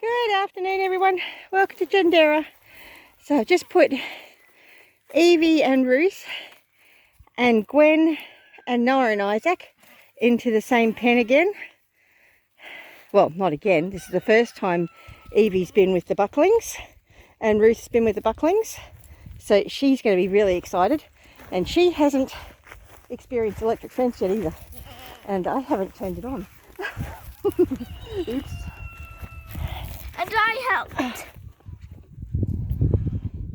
Good afternoon, everyone. Welcome to Gendera. So I've just put Evie and Ruth and Gwen and Noah and Isaac into the same pen again. Well, not again. This is the first time Evie's been with the bucklings and Ruth's been with the bucklings. So she's going to be really excited. And she hasn't experienced electric fence yet either. And I haven't turned it on. Oops. And I helped.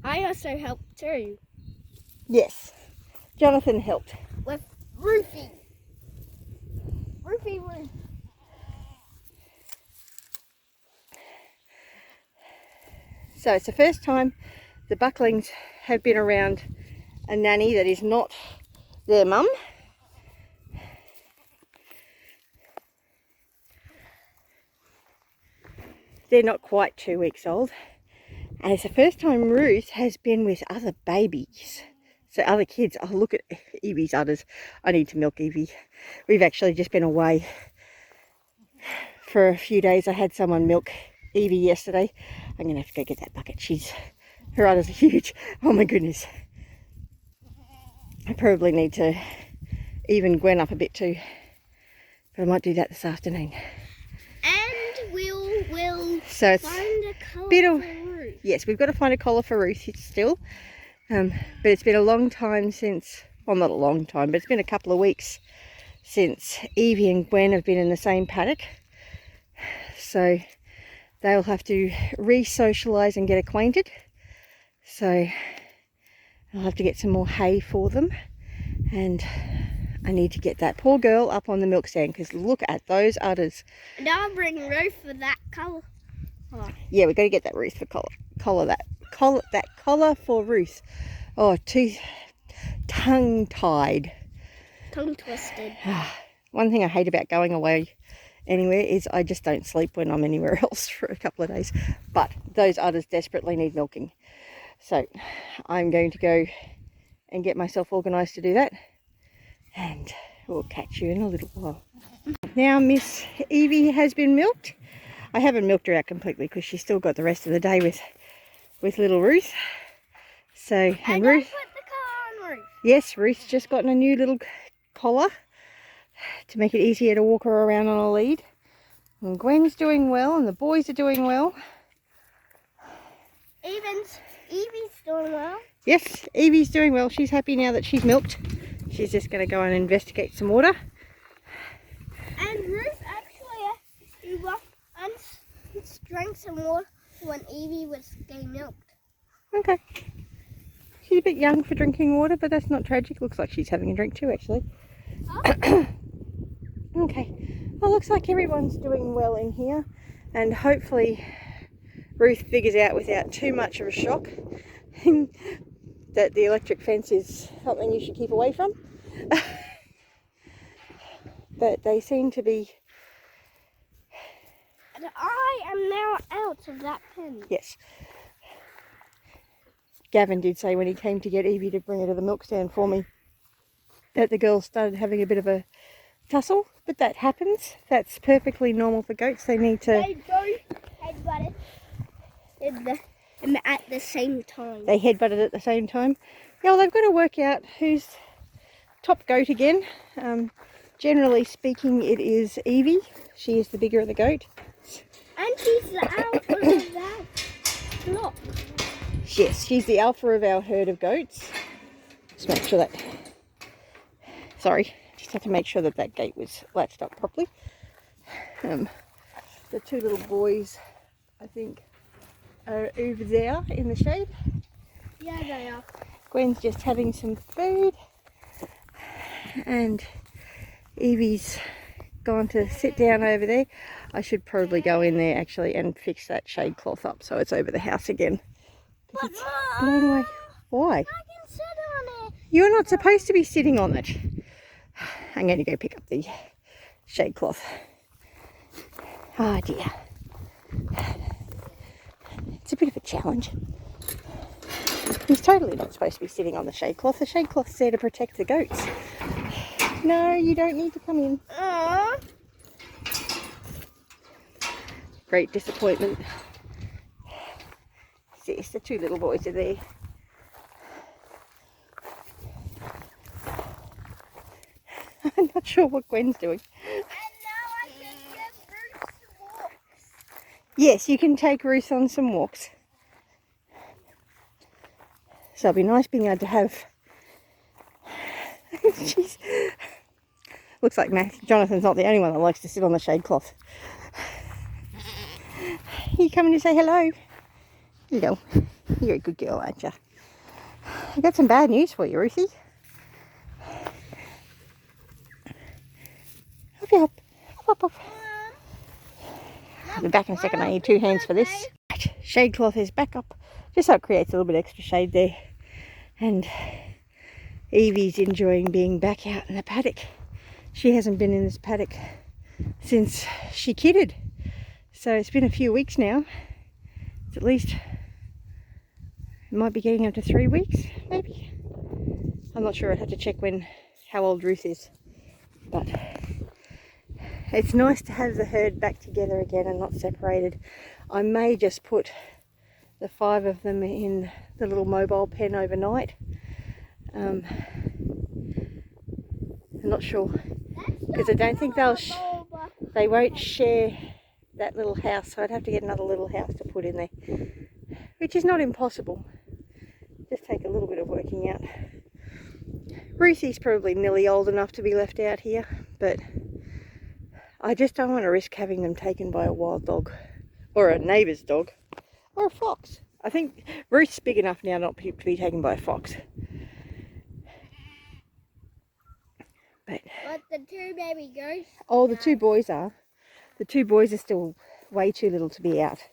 I also helped too. Yes, Jonathan helped. With Ruthie. Ruth. So it's the first time the bucklings have been around a nanny that is not their mum. They're not quite 2 weeks old. And it's the first time Ruth has been with other babies. So other kids. Oh, look at Evie's udders. I need to milk Evie. We've actually just been away for a few days. I had someone milk Evie yesterday. I'm going to have to go get that bucket. Her udders are huge. Oh my goodness. I probably need to even Gwen up a bit too. But I might do that this afternoon. And we'll so it's find a colour for Ruth. Yes, we've got to find a collar for Ruth still. But it's been a long time since, well, not a long time, but it's been a couple of weeks since Evie and Gwen have been in the same paddock. So they'll have to re-socialise and get acquainted. So I'll have to get some more hay for them. And I need to get that poor girl up on the milk stand because look at those udders. And I'll bring Ruth for that colour. Oh. Yeah, we've got to get that Ruth for collar for Ruth. Oh, tongue-tied. Tongue twisted. One thing I hate about going away anywhere is I just don't sleep when I'm anywhere else for a couple of days. But those udders desperately need milking. So I'm going to go and get myself organised to do that. And we'll catch you in a little while. Now Miss Evie has been milked. I haven't milked her out completely because she's still got the rest of the day with little Ruth. So, and Ruth, put the collar on Ruth. Yes, Ruth's just gotten a new little collar to make it easier to walk her around on a lead. And Gwen's doing well and the boys are doing well. Evie's doing well. Yes, Evie's doing well. She's happy now that she's milked. She's just going to go and investigate some water. And Ruth actually drank some water when Evie was getting milked. Okay. She's a bit young for drinking water, but that's not tragic. Looks like she's having a drink too, actually. Oh. Okay. Well, looks like everyone's doing well in here. And hopefully Ruth figures out without too much of a shock that the electric fence is something you should keep away from. But they seem to be... And I am now out of that pen. Yes. Gavin did say when he came to get Evie to bring her to the milk stand for me that the girls started having a bit of a tussle, but that happens. That's perfectly normal for goats. They need to... They both headbutted at the same time. They headbutted at the same time. Yeah, well, they've got to work out who's top goat again. Generally speaking, it is Evie. She is the bigger of the goat. And she's the alpha of that flock. Yes, she's the alpha of our herd of goats. Just make sure that... Sorry, just have to make sure that that gate was latched up properly. The two little boys, I think, are over there in the shade. Yeah, they are. Gwen's just having some food. And Evie's gone to sit down over there. I should probably go in there actually and fix that shade cloth up so it's over the house again. But it's blown away. Why? I can sit on it. You're not supposed to be sitting on it. I'm going to go pick up the shade cloth. Oh dear. It's a bit of a challenge. He's totally not supposed to be sitting on the shade cloth. The shade cloth's there to protect the goats. No, you don't need to come in. great disappointment. Yes, the two little boys are there. I'm not sure what Gwen's doing. And now I can get Bruce walks. Yes, you can take Ruth on some walks. So it'll be nice being able to have... Jeez. Looks like Jonathan's not the only one that likes to sit on the shade cloth. You coming to say hello? Here you go. You're a good girl, aren't you? I've got some bad news for you, Ruthie. Up. I'll be back in a second. I need 2 hands for this. Right, shade cloth is back up, just so it creates a little bit extra shade there. And Evie's enjoying being back out in the paddock. She hasn't been in this paddock since she kidded. So it's been a few weeks now. It's at least, it might be getting up to 3 weeks, maybe. I'm not sure. I'd have to check how old Ruth is. But it's nice to have the herd back together again and not separated. I may just put the 5 of them in the little mobile pen overnight. I'm not sure, because I don't think they won't share that little house, so I'd have to get another little house to put in there, which is not impossible. Just take a little bit of working out. Ruthie's probably nearly old enough to be left out here, but I just don't want to risk having them taken by a wild dog, or a neighbour's dog, or a fox. I think Ruth's big enough now not to be taken by a fox. But the 2 baby goats? Oh, the 2 boys are. The 2 boys are still way too little to be out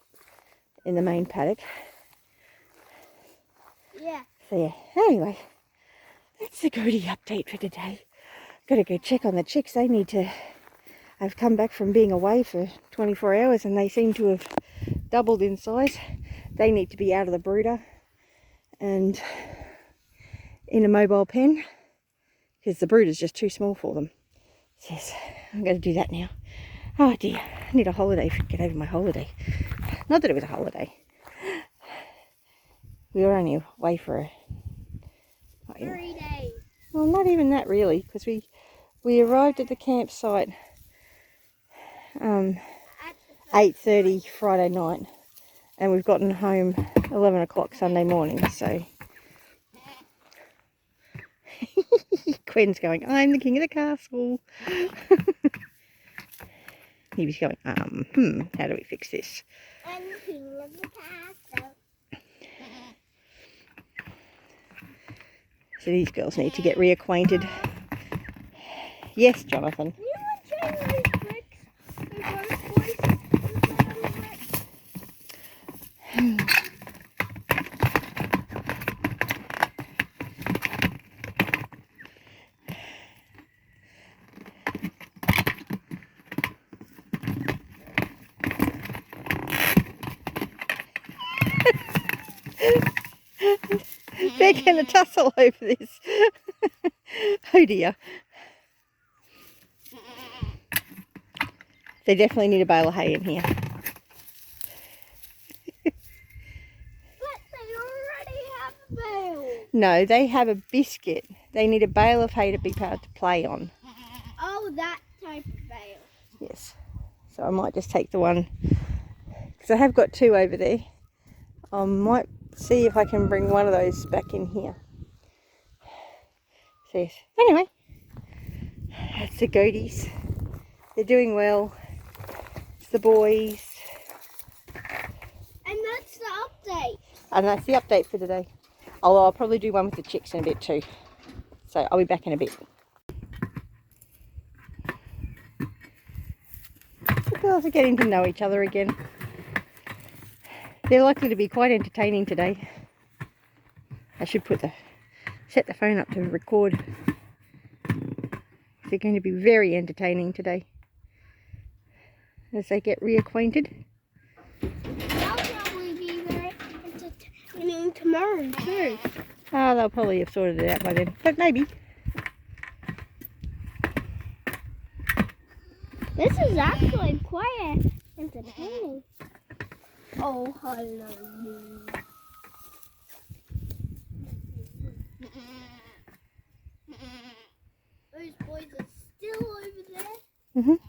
in the main paddock. Yeah. So yeah, anyway, that's the goody update for today. Got to go check on the chicks. They need to... I've come back from being away for 24 hours and they seem to have doubled in size. They need to be out of the brooder and in a mobile pen, because the brooder's just too small for them. Yes, I'm going to do that now. Oh dear, I need a holiday to get over my holiday. Not that it was a holiday. We were only away for 3 days. Well, not even that really, because we arrived at the campsite 8:30 Friday night, and we've gotten home 11 o'clock Sunday morning, so Quinn's going, I'm the king of the castle. He was going, how do we fix this? I'm the king of the castle. So these girls need to get reacquainted. Yes, Jonathan. You want to change these bricks? They're both bricks. They're going to tussle over this. Oh dear. They definitely need a bale of hay in here. But they already have a bale. No, they have a biscuit. They need a bale of hay to be able to play on. Oh, that type of bale. Yes. So I might just take the one, because I have got 2 over there. I might see if I can bring one of those back in here. So yes. Anyway, that's the goaties. They're doing well. It's the boys. And that's the update. And that's the update for today. Although I'll probably do one with the chicks in a bit too. So I'll be back in a bit. The girls are getting to know each other again. They're likely to be quite entertaining today. I should set the phone up to record. They're going to be very entertaining today as they get reacquainted. They'll probably be very entertaining tomorrow too. Oh, they'll probably have sorted it out by then, but maybe. This is actually quite entertaining. entertaining. Oh, hello. Those boys are still over there. Mhm.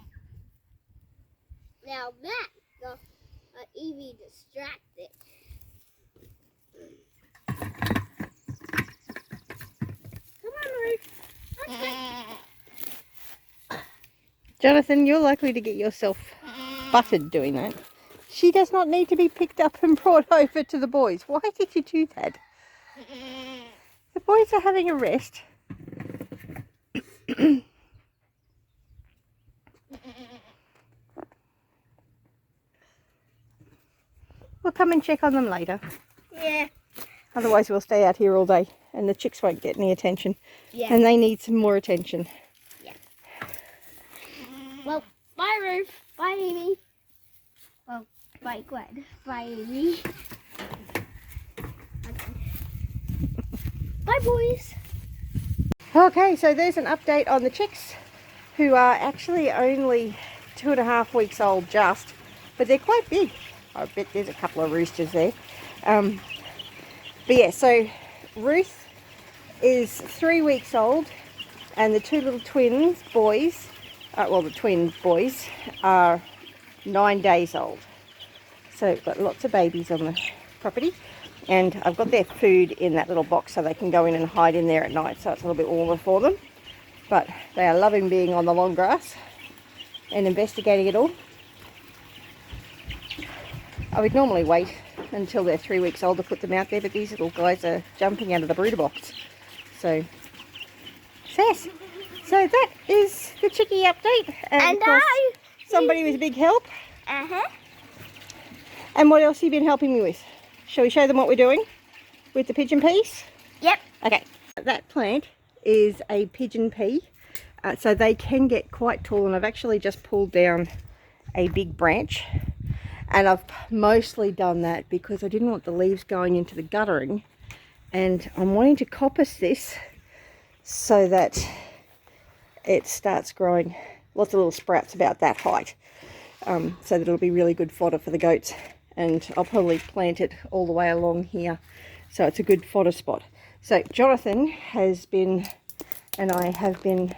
Now that got Evie distracted. Come on, Ruth. Jonathan, you're likely to get yourself buttered doing that. She does not need to be picked up and brought over to the boys. Why did you do that? The boys are having a rest. We'll come and check on them later. Yeah. Otherwise we'll stay out here all day and the chicks won't get any attention. Yeah. And they need some more attention. Yeah. Well, bye Ruth. Bye Evie. Well, bye Gwen. Bye Evie. Okay. Bye boys. Okay, so there's an update on the chicks, who are actually only 2.5 weeks old just, but they're quite big. I bet there's a couple of roosters there. But yeah, so Ruth is 3 weeks old and the two little twins boys, well the twin boys are 9 days old. So we've got lots of babies on the property. And I've got their food in that little box so they can go in and hide in there at night, so it's a little bit warmer for them. But they are loving being on the long grass and investigating it all. I would normally wait until they're 3 weeks old to put them out there, but these little guys are jumping out of the brooder box. So, yes. So that is the chickie update. And of course, somebody was a big help. Uh-huh. And what else have you been helping me with? Shall we show them what we're doing with the pigeon peas? Yep. Okay. That plant is a pigeon pea. So they can get quite tall, and I've actually just pulled down a big branch. And I've mostly done that because I didn't want the leaves going into the guttering. And I'm wanting to coppice this so that it starts growing lots of little sprouts about that height. So that it'll be really good fodder for the goats. And I'll probably plant it all the way along here, so it's a good fodder spot. So Jonathan has been, and I have been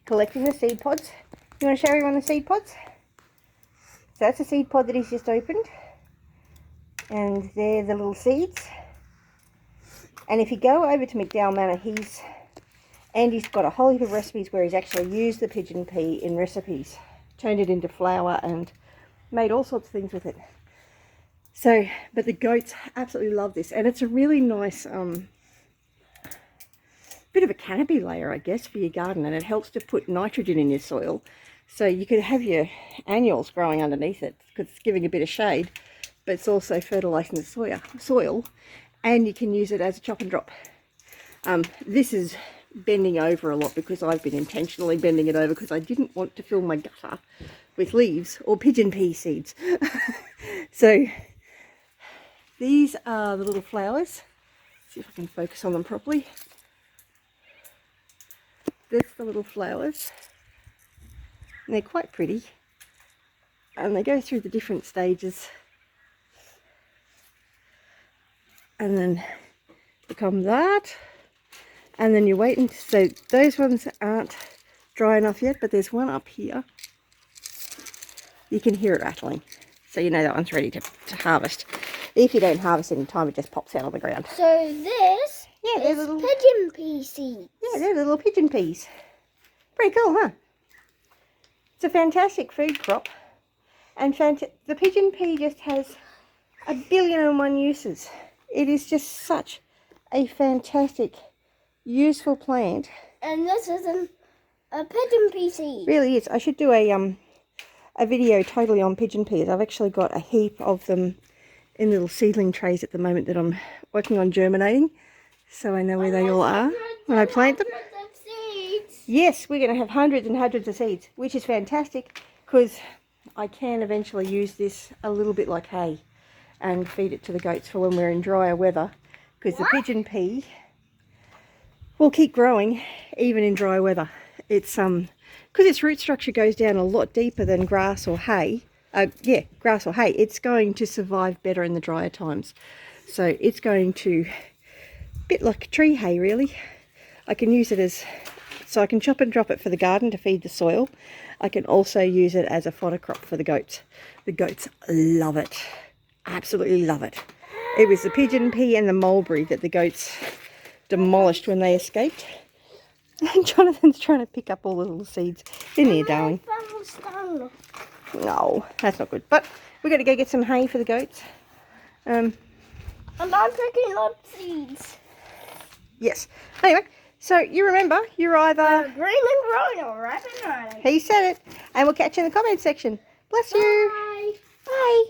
collecting the seed pods. You want to show everyone the seed pods? So that's a seed pod that he's just opened, and they're the little seeds. And if you go over to McDowell Manor, Andy's got a whole heap of recipes where he's actually used the pigeon pea in recipes, turned it into flour and made all sorts of things with it. So, but the goats absolutely love this, and it's a really nice bit of a canopy layer, I guess, for your garden, and it helps to put nitrogen in your soil. So you could have your annuals growing underneath it because it's giving a bit of shade, but it's also fertilising the soil, and you can use it as a chop and drop. This is bending over a lot because I've been intentionally bending it over because I didn't want to fill my gutter with leaves or pigeon pea seeds. So these are the little flowers. Let's see if I can focus on them properly. There's the little flowers. And they're quite pretty. And they go through the different stages. And then become that. And then you're waiting. So those ones aren't dry enough yet, but there's one up here. You can hear it rattling. So you know that one's ready to harvest. If you don't harvest any time, it just pops out on the ground. So this is little pigeon pea seeds. Yeah, they're little pigeon peas. Pretty cool, huh? It's a fantastic food crop. And the pigeon pea just has 1,000,000,001 uses. It is just such a fantastic, useful plant. And this is a pigeon pea seed. Really is. I should do a video totally on pigeon peas. I've actually got a heap of them in little seedling trays at the moment that I'm working on germinating, so I know where they all are when I plant them. Yes, we're going to have hundreds and hundreds of seeds, which is fantastic because I can eventually use this a little bit like hay and feed it to the goats for when we're in drier weather, because the pigeon pea will keep growing even in dry weather. It's because its root structure goes down a lot deeper than grass or hay. yeah, grass or hay, it's going to survive better in the drier times. So it's going to, bit like tree hay really. I can use it as, so I can chop and drop it for the garden to feed the soil. I can also use it as a fodder crop for the goats. The goats love it, absolutely love it. It was the pigeon pea and the mulberry that the goats demolished when they escaped. And Jonathan's trying to pick up all the little seeds. In there, darling. No, that's not good. But we're going to go get some hay for the goats. And I'm picking up seeds. Yes. Anyway, so you remember, you're either green and growing or red and red. He said it. And we'll catch you in the comment section. Bless you. Bye. Bye.